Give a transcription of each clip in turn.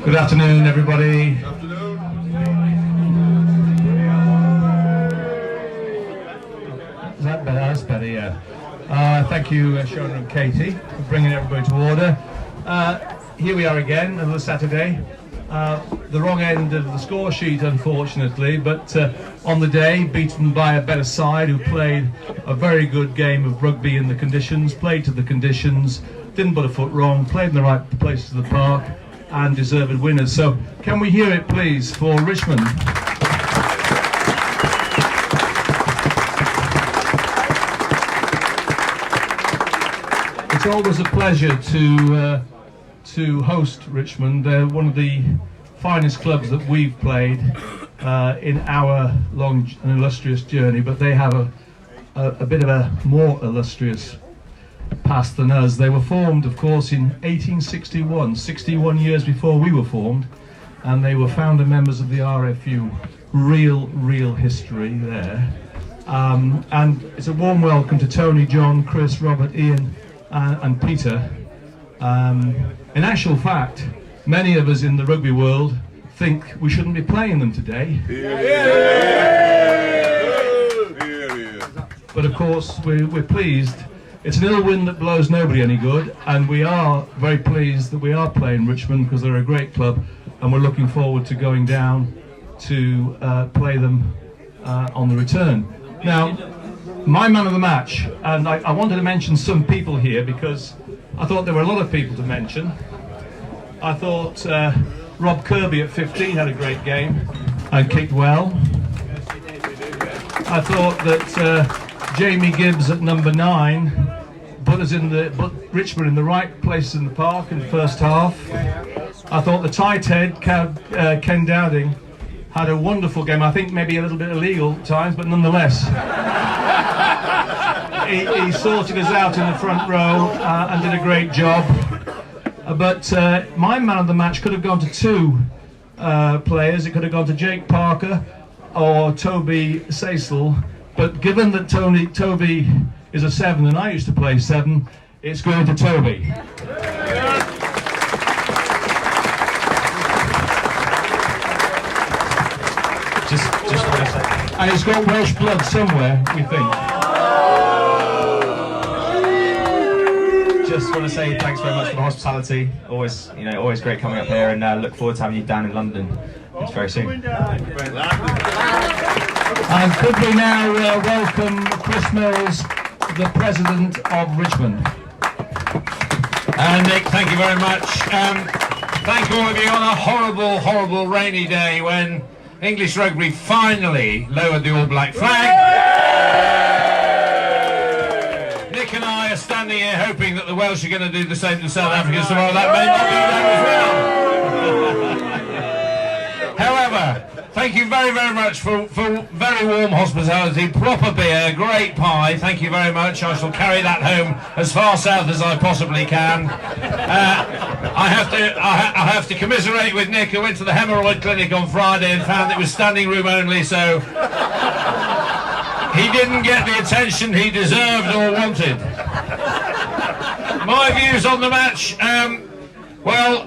Good afternoon, everybody. Is that better? That's better, yeah. Thank you, Shona and Katie, for bringing everybody to order. Here we are again, another Saturday. The wrong end of the score sheet, unfortunately, but on the day, beaten by a better side who played a very good game of rugby in the conditions, played to the conditions, didn't put a foot wrong, played in the right places of the park, and deserved winners. So, can we hear it, please, for Richmond? It's always a pleasure to host Richmond. They're one of the finest clubs that we've played in our long and illustrious journey, but they have a bit of a more illustrious past than us. They were formed, of course, in 1861, 61 years before we were formed, and they were founder members of the RFU. Real history there. And it's a warm welcome to Tony, John, Chris, Robert, Ian, and Peter. In actual fact, many of us in the rugby world think we shouldn't be playing them today. But of course, we're pleased. It's an ill wind that blows nobody any good, and we are very pleased that we are playing Richmond because they're a great club, and we're looking forward to going down to play them on the return. Now, my man of the match, and I wanted to mention some people here because I thought there were a lot of people to mention. I thought Rob Kirby at 15 had a great game and kicked well. I thought that Jamie Gibbs at number 9 put Richmond in the right place in the park in the first half. I thought the tight head Ken Dowding had a wonderful game. I think maybe a little bit illegal at times, but nonetheless. He sorted us out in the front row and did a great job. But my man of the match could have gone to 2 players. It could have gone to Jake Parker or Toby Cecil. But given that Toby is a 7 and I used to play 7, it's going to Toby. Just want to say. And it's got Welsh blood somewhere, we think. Just want to say thanks very much for the hospitality. Always great coming up here, and look forward to having you down in London very soon. And could we now welcome Chris Mills, the President of Richmond. Nick, thank you very much. Thank all of you on a horrible rainy day when English rugby finally lowered the All Black flag. Nick and I are standing here hoping that the Welsh are going to do the same to South Africa tomorrow. That may not be done as well. However, thank you very much for very warm hospitality, proper beer, great pie. Thank you very much. I shall carry that home as far south as I possibly can. I have to commiserate with Nick, who went to the hemorrhoid clinic on Friday and found it was standing room only, so he didn't get the attention he deserved or wanted. My views on the match, well,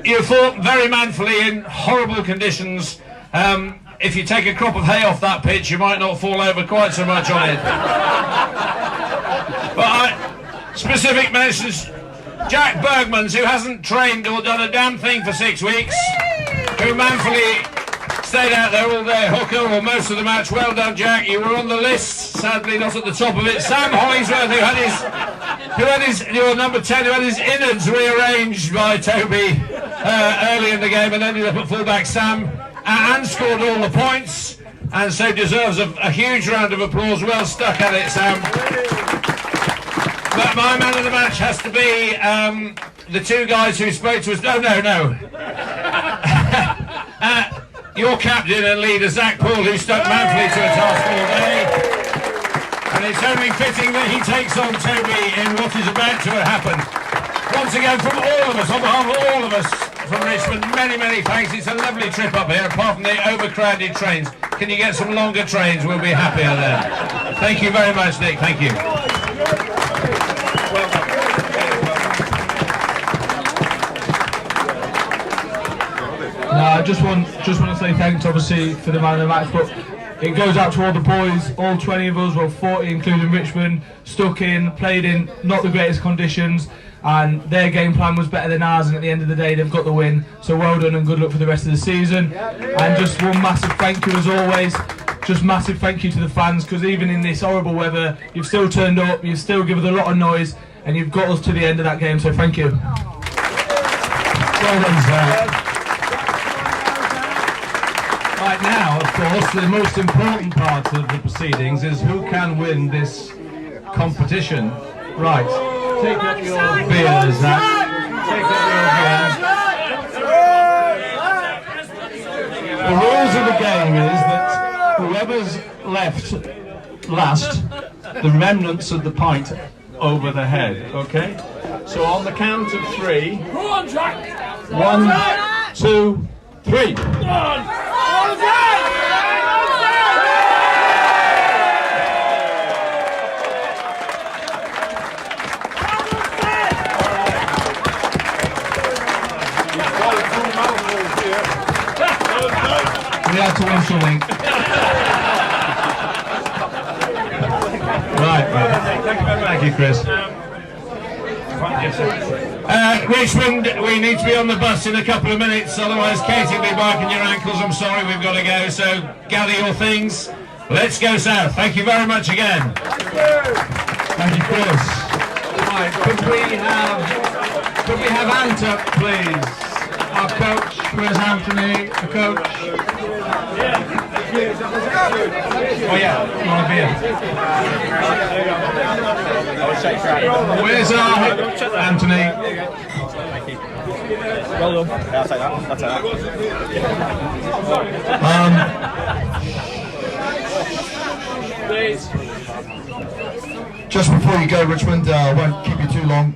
you fought very manfully in horrible conditions. If you take a crop of hay off that pitch, you might not fall over quite so much on it. But specific mentions, Jack Bergmans, who hasn't trained or done a damn thing for 6 weeks, who manfully stayed out there all day, hooker or most of the match. Well done, Jack. You were on the list, sadly not at the top of it. Sam Hollingsworth, who had his your number 10, who had his innards rearranged by Toby early in the game and ended up at fullback. Sam and scored all the points, and so deserves a huge round of applause. Well stuck at it, Sam. But my man of the match has to be the 2 guys who spoke to us. No. Your captain and leader, Zach Poole, who stuck manfully to a task all day. And it's only fitting that he takes on Toby in what is about to happen. Once again, from all of us, on behalf of all of us from Richmond, many thanks. It's a lovely trip up here, apart from the overcrowded trains. Can you get some longer trains? We'll be happier there. Thank you very much, Nick. Thank you. just want to say thanks, obviously, for the man of the match, but it goes out to all the boys, all 20 of us, well 40 including Richmond, stuck in, played in not the greatest conditions, and their game plan was better than ours, and at the end of the day they've got the win. So well done and good luck for the rest of the season. And just one massive thank you as always, just massive thank you to the fans, because even in this horrible weather you've still turned up, you've still given us a lot of noise, and you've got us to the end of that game, so thank you. Well done, sir. Right now, of course, the most important part of the proceedings is who can win this competition. Right, take up your beers, Zach. Take up your beers. The rules of the game is that whoever's left last, the remnants of the pint over the head, okay? So on the count of 3, 1, 2, 3. We have to win something. Right. Thank you, Chris. Richmond, we need to be on the bus in a couple of minutes, otherwise Katie will be biting your ankles. I'm sorry, we've got to go, so gather your things. Let's go south. Thank you very much again. Thank you, Chris. Right, could we have Ant up, please? Our coach, where's Anthony, the coach? Oh yeah, you want a beer? Where's our Anthony? Well done. Yeah, I'll take that. Just before you go, Richmond, I won't keep you too long.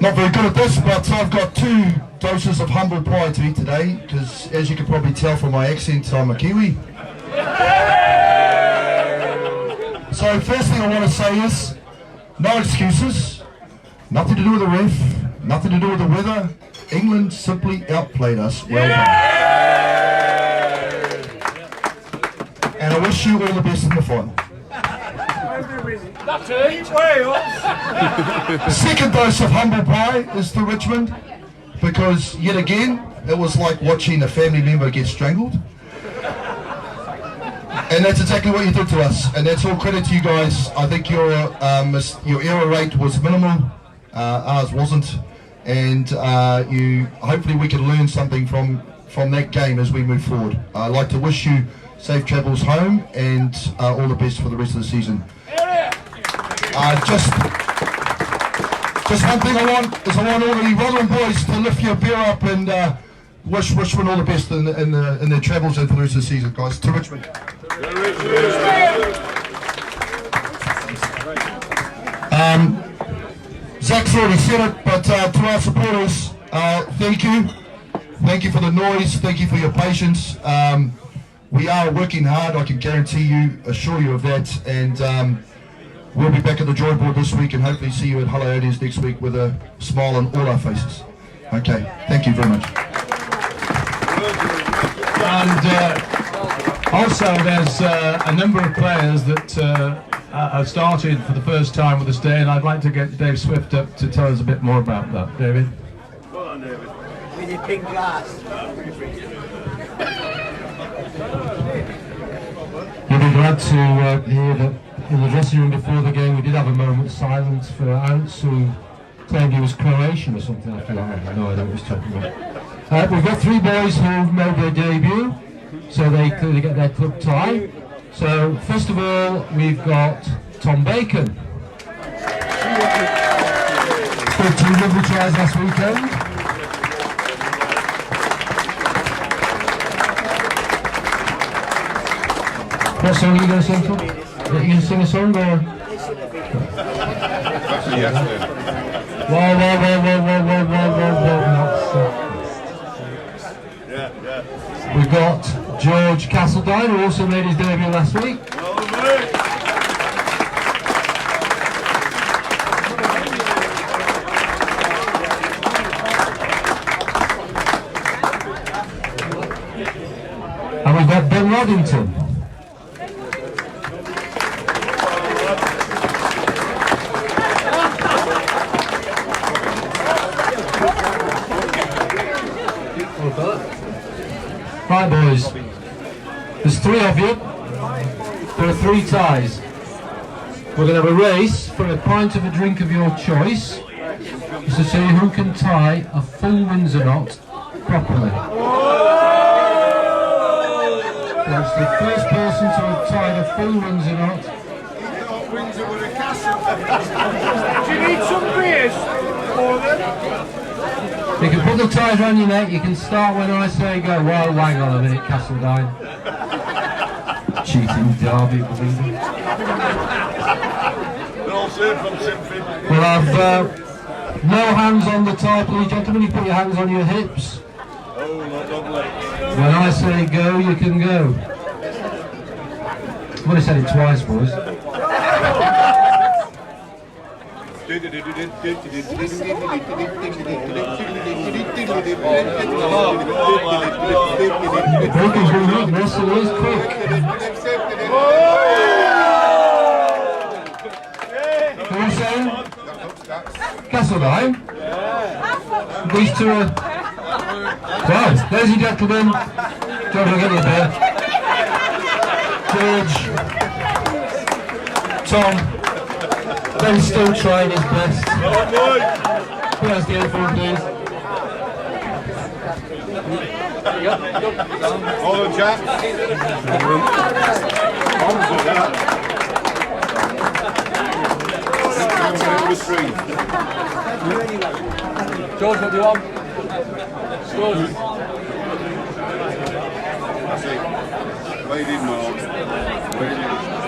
Not very good at this, but I've got 2 doses of humble pie to eat today, because as you can probably tell from my accent, I'm a Kiwi. So first thing I want to say is, no excuses, nothing to do with the ref, nothing to do with the weather. England simply outplayed us. Well done. And I wish you all the best in the final. The second dose of humble pie is to Richmond, because yet again it was like watching a family member get strangled, and that's exactly what you did to us, and that's all credit to you guys. I think your error rate was minimal, ours wasn't, and hopefully we can learn something from that game as we move forward. I'd like to wish you safe travels home and all the best for the rest of the season. Just one thing I want all the Rotherham boys to lift your beer up and wish Richmond all the best in their travels and for the rest of the season, guys. To Richmond. Zach's already said it, but to our supporters, thank you. Thank you for the noise. Thank you for your patience. We are working hard, I can assure you of that, and we'll be back at the drawing board this week and hopefully see you at Hello Odious next week with a smile on all our faces. Okay, thank you very much. And also there's a number of players that have started for the first time with us today, and I'd like to get Dave Swift up to tell us a bit more about that. David? Go on, David. With your pink glass. You'll be glad to hear that in the dressing room before the game we did have a moment's silence for Ants, who claimed he was Croatian or something after that. I have no idea what he's talking about. We've got 3 boys who've made their debut, so they clearly get their club tie. So first of all, we've got Tom Bacon. Scored 2 lovely tries last weekend. What song are you going to sing for? Are you going to sing a song or? Whoa, not so fast. We've got George Castledine, who also made his debut last week. Waddington. Right, boys. There's 3 of you. There are 3 ties. We're going to have a race for a pint of a drink of your choice, just to see who can tie a full Windsor knot properly. That's the first person to have tied a full Windsor knot. Do you need some beers for them? You can put the ties around your neck, you can start when I say go. Well, hang on a minute, Castledine. Cheating derby, believe me. We'll have no hands on the tie, please, gentlemen. You put your hands on your hips. When I say go, you can go. I've only said it twice, boys. Breaking's going up, this it is quick. What are you saying? Castledine? These 2 are... Right, ladies and gentlemen, George will get you there. George, Tom, Ben's still trying his best. Who has the info, please? Hold on, Jack. George, what do you want? George. That's it. Wait in, Mark.